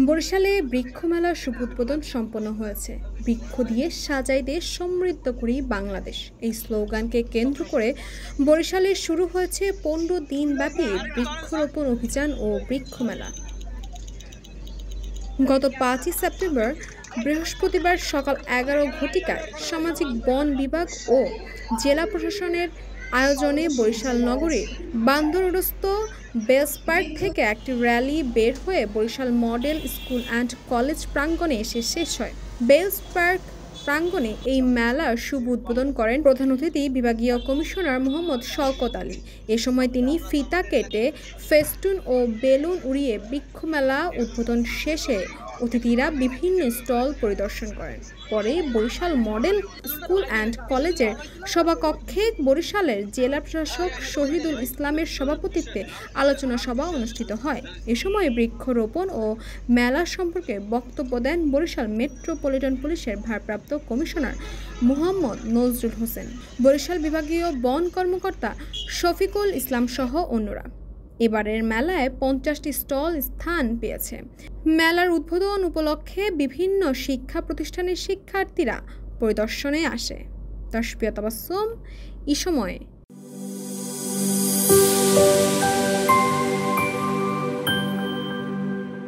বরিশালে বৃক্ষ মেলার শুভ উদ্বোধন সম্পন্ন হয়েছে। বৃক্ষ দিয়ে সাজাই দেশ, সমৃদ্ধ করি বাংলাদেশ, এই স্লোগানকে কেন্দ্র করে বরিশালে শুরু হয়েছে 15 দিনব্যাপী বৃক্ষরোপণ অভিযান ও বৃক্ষ মেলা। গত 5ই সেপ্টেম্বর বৃহস্পতিবার সকাল 11 ঘটিকায় সামাজিক বন বিভাগ ও জেলা প্রশাসনের আয়োজনে বরিশাল নগরীর বান্দরস্থ বেলস পার্ক থেকে একটি র্যালি বের হয়ে Barishal model school and college প্রাঙ্গণে এসে শেষ হয়। বেলস পার্ক প্রাঙ্গণে এই মেলার শুভ উদ্বোধন করেন প্রধান অতিথি বিভাগীয় কমিশনার মোহাম্মদ শওকত আলী। এ সময় তিনি ফিতা কেটে ফেস্টুন ও বেলুন উড়িয়ে বৃক্ষ মেলা উদ্বোধন শেষে অতিথিরা বিভিন্ন স্টল পরিদর্শন করেন। পরে বরিশাল মডেল স্কুল অ্যান্ড কলেজের সভাকক্ষে বরিশালের জেলা প্রশাসক শহীদুল ইসলামের সভাপতিত্বে আলোচনা সভা অনুষ্ঠিত হয়। এ সময় বৃক্ষরোপণ ও মেলা সম্পর্কে বক্তব্য দেন বরিশাল মেট্রোপলিটন পুলিশের ভারপ্রাপ্ত কমিশনার মোহাম্মদ নজরুল হোসেন, বরিশাল বিভাগীয় বন কর্মকর্তা শফিকুল ইসলাম সহ অন্যরা। এবারের মেলায় 50টি স্টল স্থান পেয়েছে। মেলার উদ্বোধন উপলক্ষে বিভিন্ন শিক্ষা প্রতিষ্ঠানের শিক্ষার্থীরা পরিদর্শনে আসে। তাসফিয়া তাবাসসুম, এই সময়।